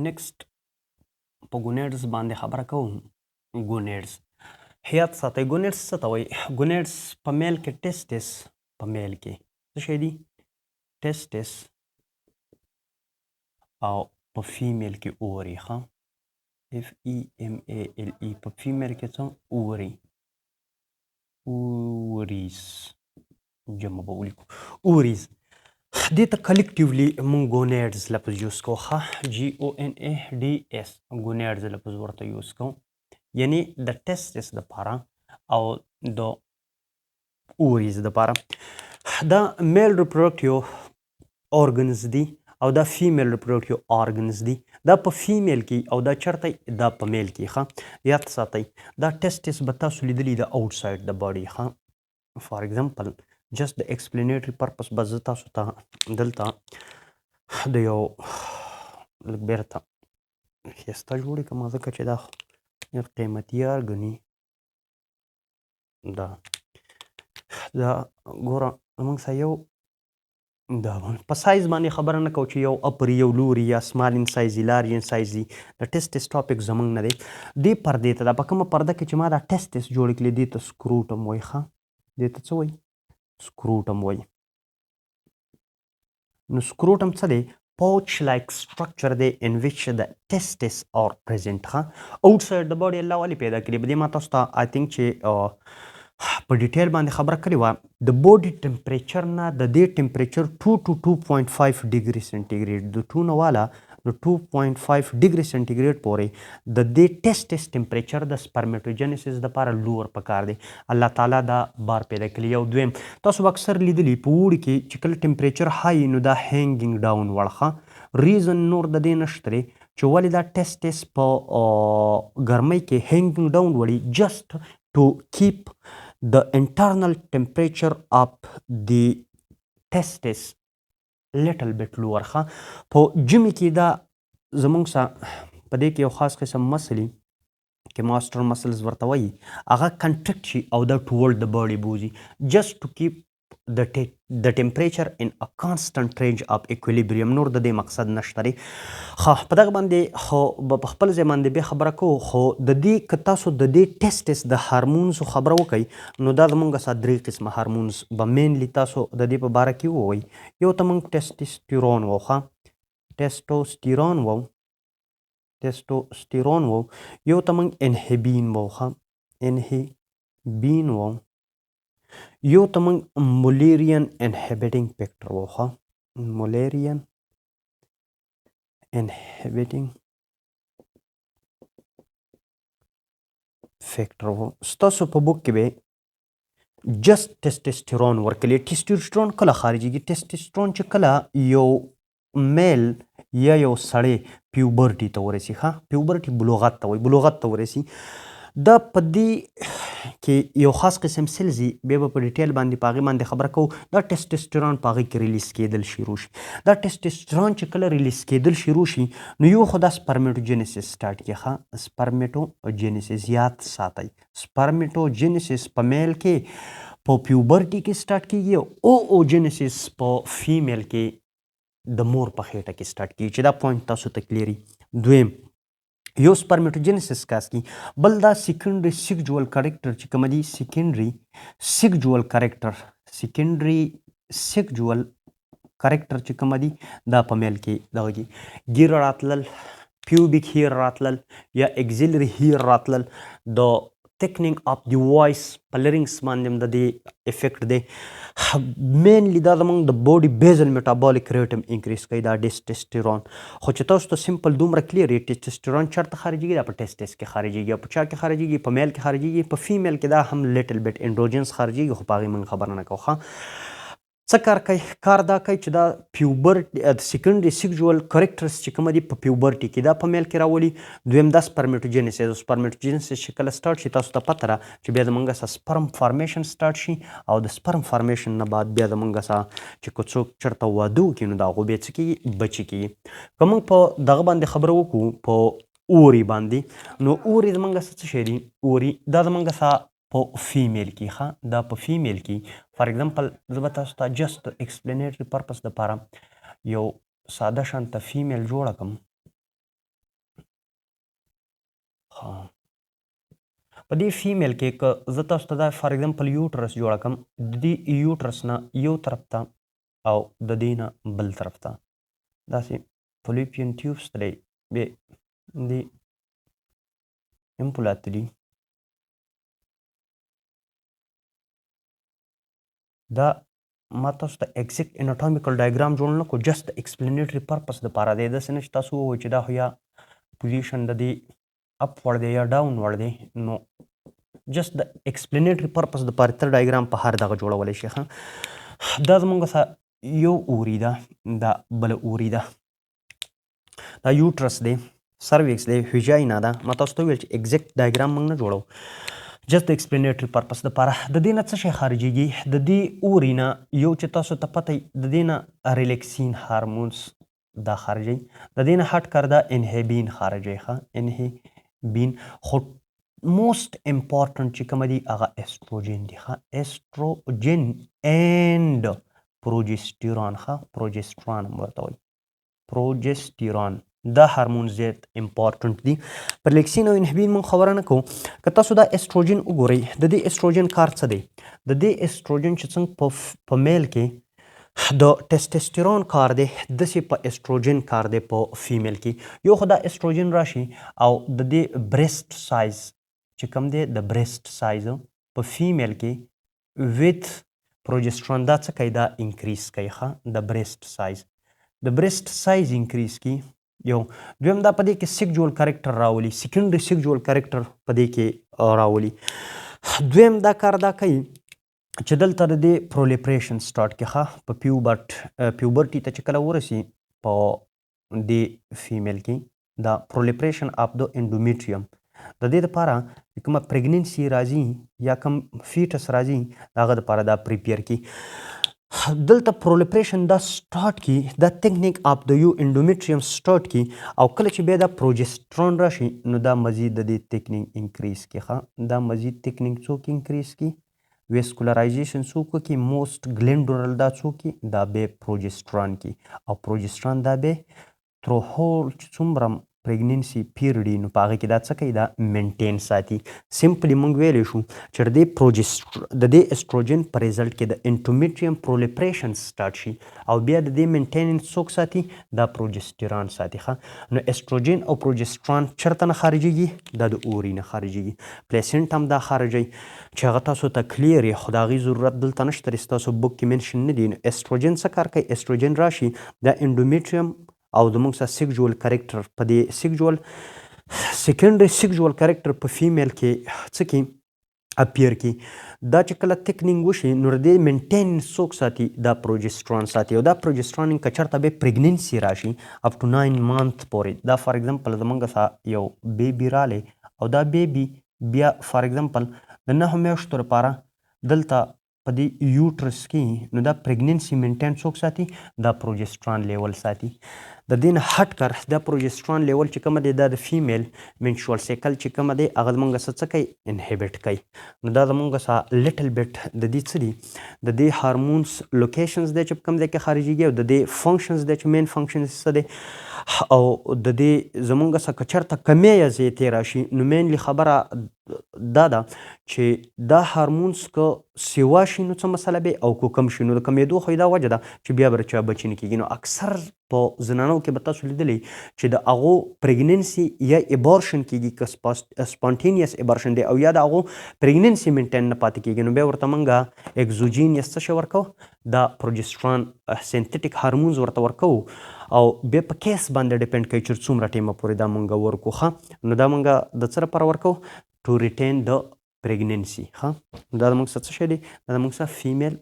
نیکسټ په ګونیډز باندې خبره کوم. ګونیډز یاد ساتئ. ګونیډز څه ته وایي؟ ګونیډز په میل کې ټیسټس، په میل کې څه شی دي؟ ټیسټس، او په فیمیل کې اوري. ښه FEMALE په فیمیل کې څه؟ اوري. اوریز جمع به ولیکو. اوریز دې ته کلیکټیولی مونږ ګونیډز لفظ یوز کوو. ښه GONADS ګونیډز لفظ ورته یوز کوو، یعنی د ټیسټس دپاره او د اوریز دپاره. دا میل ریپروډکټیو ارګنز دي او دا فیمیل ریپروډکټیو ارګنز دي. دا په فیمیل کې او دا چرته دا په میل کې. ښه یاد ساتئ. دا ټیسټس به تاسو لیدلي د آوټ سایډ د باډي. ښه فار ایگزامپل جسٹ د ایکسپلینیټري پرپس به زه تاسو ته دلته د یو لږ بیرته ښایسته جوړې کړم، ځکه چې دا ډېر قیمتي ارګني دا ګوره زموږ سره یو دا په سایز باندې خبره نه کوو چې یو اپري یو لوري یا سمال ان سایز وي لارج ان سایز وي. د ټیسټس ټاپک زموږ نه دی. دې پردې ته دا په کومه پرده کې چې ما دا ټیسټس جوړې کړي دې ته سکروټم وایي. ښه دې ته څه وایي؟ سکروټم وایي. نو سکروټم څه دی؟ pouch like structure دی in which the testes are present. ښه outside the body الله ولې پیدا کړي؟ په دې ما تاسو ته I think چې په ډیټیل باندې خبره کړې وه. د بوډي ټمپریچر نه د دې ټمپریچر 2 to 2.5 ډیګري سنټیګریډ، د 2 نه واله د 2.5 ډیګري سنټیګریډ پورې د دې ټیسټس ټمپریچر د سپرمیټوجینیسس دپاره لوړ پکار دی. الله تعالی دا بار پیدا کړي. یو دویم تاسو به اکثر لیدلي په اوړي کې چې کله ټمپریچر های نو دا هینګینګ ډاون وړ. ریزن نور د دې نشته دی چې ولې دا ټیسټس په ګرمۍ کې هینګینګ ډاون وړي. جسٹ to keep the internal temperature of the testis little bit lower. ښه په ژمي کې دا زموږ سره په دې کې یو خاص قسم مسلي کې ماسټر مسلز ورته وایي، هغه کنټرکټ شي او دا ټورډ د باډي بوځي جسٹ ټو کیپ د ټمپریچر ان ا کانسټنټ رینج اف اکویلیبریم. نور د دې مقصد نشته دی. خو په دغه باندې خو به په خپل ځای باندې بیا خبره کوو. خو د دې که تاسو د دې ټیسټس د هارمونزو خبره وکئ نو دا زموږ سره درې قسمه هارمونز به مینلی تاسو د دې په باره کې ووایي. یو ته موږ ټیسټوسټیرون وو. ښه ټیسټوسټیرون وو. یو ته موږ انهبین وو. ښه انهبین وو. یو ته موږ مولېرین انهبیټینګ فیکټر وو. ښه مولېرین انهبیټینګ فیکټر وو. ستاسو په بوک کې به جسٹ ټیسټوسټیرون ورکړي. ټیسټوسټیرون کله خارجېږي؟ ټیسټوسټیرون چې کله یو میل یا یو سړی پیوبرټي ته ورسي. ښه پیوبرټي بلوغت ته وایي، بلوغت ته ورسي. دا په دې کې یو خاص قسم سیلز دي، بیا به په ډیټیل باندې په هغې باندې خبره کوو. دا ټیسټوسټیرون په هغې کې ریلیز کېدل شروع شي. دا ټیسټوسټیرون چې کله ریلیز کېدل شروع شي نو یو خو دا سپرمیټوجینیسس سټارټ کړي. ښه سپرمیټوجینیسس یاد ساتئ. سپرمیټوجینیسس په میل کې په پیوبرټي کې سټارټ کېږي او اوجینیسس په فیمیل کې د مور په خېټه کې سټارټ کېږي، چې دا پوینټ تاسو ته کلیري. دویم یو سپرمیټوجینیسس کاس کی، بل دا سیکنډري سیکجوال کریکټر چې کوم دي، سیکنډري سیکجوال کریکټر چې کوم دي دا په میل کې دغه کې ګیره راتلل، پیوبیک هیر راتلل یا اگزیلري هیر راتلل. د تکنینګ اف دی وایس په لرینګس باندې هم د دې افیکټ دی. مینلی دا زموږ د باډي بیزل میټابولیک ریټ هم انکریز کوي دا ټیسټوسټیرون. خو چې تاسو ته سمپل دومره کلیر وي ټیسټوسټیرون چېرته خارجېږي؟ دا په ټیسټس کې خارجېږي. او په چا کې خارجېږي؟ په میل کې خارجېږي. په فیمیل کې دا هم لیټل بیټ انډروجنس خارجېږي، خو په هغې موږ خبره نه کوو. ښه څه کار کوي؟ کار دا کوي چې دا سیکنډري سیکجوال کریکټرز چې کومه دي په پیوبرټي کې دا په میل کې راولي. دویم دا سپرمیټوجینیسس چې کله سټارټ شي تاسو ته پته ده چې بیا زموږ سره سپرم فارمیشن سټارټ شي، او د سپرم فارمیشن نه بعد بیا زموږ سره چې که څوک چېرته واده وکړي نو د هغو بیا څه کېږي؟ بچي کېږي. که موږ په دغه باندې خبره وکړو په اوري باندې، نو اوري زموږ سره څه شی دي؟ اوري دا زموږ سره په فیمیل کې. ښه دا په فیمیل کې فار ایگزامپل زه به تاسو ته جسٹ ایکسپلینیټري پرپس دپاره یو ساده شانته فیمیل جوړه کړم. په دې فیمیل کې که زه تاسو ته دا فار ایگزامپل یوټرس جوړه کړم د دې یوټرس نه یو طرف ته او د دې نه بل طرف ته داسې فلوپین ټیوبس ته دی بیا دې امپولاته دي دا ما تاسو ته ایگزیکټ اناټامیکل ډایګرام جوړ نه کړو جست د ایکسپلینیټري پرپس دپاره دی داسې نه چې تاسو ووایئ چې دا خو یا پوزیشن د دې اپ وړ دی یا ډاون وړ دی نو جست د ایکسپلینیټري پرپس دپاره ته ډایګرام په هر دغه جوړولی شي ښه دا زموږ یو اوري ده دا بله اوري ده دا یوټرس دی سرویکس دی ویژاینا ده ما تاسو ته وویل چې ایگزیکټ ډایګرام موږ نه جوړو جست د ایکسپلینیټري پرپس دپاره د دې نه څه شی خارجېږي د دې اوري نه یو چې تاسو ته پته د دې نه ریلیکسین هارمونس دا خارجوي د دې نه هټ کر دا انهبین خارجوي ښه انهبین خو موسٹ امپورټنټ چې کومه دي هغه ایسټروجن دي ښه ایسټروجن اینډ پروجسترون ښه پروجسترون هم ورته وایي پروجسترون دا هارمون زیات امپورټنټ دي پر لیکسین او انهبین موږ خبره نه کوو که تاسو دا ایسټروجن وګورئ د دې ایسټروجن کار څه دی د دې ایسټروجن چې څنګه په میل کې د ټیسټسټرون کار دی داسې په ایسټروجن کار دی په فیمیل کې یو خو دا ایسټروجن راشي او د دې بریسټ سایز چې کوم دی د بریسټ سایز په فیمیل کې ویت پروجسترون دا څه کوي دا انکریز کوي ښه د بریسټ سایز د بریسټ سایز انکریز کی یو دویم دا په دې کې سیکجوال کریکټر راولي سیکنډري سیکجوال کریکټر په دې کې راولي دویم دا کار دا کوي چې دلته د دې پرولیپریشن سټارټ کې ښه په پیوبرټي ته چې کله ورسي په دې فیمیل کې دا پرولیپریشن اف د انډومیټریوم د دې لپاره کومه پریګننسي راځي یا کوم فیټس راځي هغه لپاره دا پریپیر کی دلته پرولیپریشن دا سټارټ کی دا ټیکنیک اف د یو انډومیټریوم سټارټ کی او کله چې بیا دا پروجسترون راشي نو دا مزید د دې ټیکنیک انکریز کی ښه دا مزید ټیکنیک څوک انکریز کی ویسکولرایزیشن څوک کی موست ګلینډورل دا څوک کی دا به پروجسترون کی او پروجسترون دا به تر هول څومره پریګننسي پیریډ نو په هغه کې دا څه کوي دا مینټین ساتي سمپلی موږ ویلی شو چې د دې ایسټروجن په ریزلټ کې د انټومیټریم پرولیپریشن سټارټ شي او بیا د دې مینټیننس څوک ساتي دا پروجسترون ساتي ښه نو ایسټروجن او پروجسترون چېرته نه خارجېږي دا د اوري نه خارجېږي پلیسنټ هم دا خارجوي چې هغه تاسو ته کلیر یې خو د هغې ضرورت دلته نشته ستاسو بک کې منشن نه دي نو ایسټروجن څه کار کوي ایسټروجن راشي دا انډومیټریم او زموږ سره سیکجوال کریکټر په دې سیکنډري سیکجوال کریکټر په فیمیل کې څه کې اپیر کی دا چې کله تکنینګ وشي نو د دې مینټیننس څوک ساتي دا پروجسترون ساتي او دا پروجسترون که چېرته بیا پریګننسي راشي اپ ټو 9 مانث پورې دا فار ایگزامپل زموږ سره یو بیبي رالی او دا بیبي بیا فار ایگزامپل د 9 میاشتو لپاره دلته په دې یوټرس کې نو دا پریګننسي مینټین څوک ساتي دا پروجسترون لیول ساتي د دې نه هټ کر دا پروجسترون لیول چې کومه دی دا د فیمیل منشوال سایکل چې کومه دی هغه زموږ څه کوي انهبټ کوي نو دا زموږ سره لیټل بیټ د دې څه دي د دې هارمونس لوکیشنز دی چې په کوم ځای کې خارجېږي او د دې فنکشنز دی چې مین فنکشنز څه دی او د دې زموږ څخه که چېرته کمی یا زیاتې راشي نو مینلی خبره دا ده چې دا هارمونس که سیوا شي نو څه مسله به او که کم شي نو د کمېدو خو دا وجه ده چې بیا به چا بچي نه کېږي نو اکثر په زنانو کې به تاسو لیدلی چې د هغو پریګننسي یا ایبارشن کېږي که سپانټینیس ایبارشن دی او یا د هغو پریګننسي مینټین نه پاتې کېږي نو بیا ورته موږ اګزوجینیس څه شی ورکوو دا پروجسترون سینتیټیک هارمونز ورته ورکوو او بیا په کیس باندې ډیپینډ کوي چې څومره ټیمه پورې دا موږ ورکو ښه نو دا موږ د څه لپاره ورکوو ټو ریټین د پریګننسي ښه دا زموږ څه شی دی دا زموږ څه فیمیل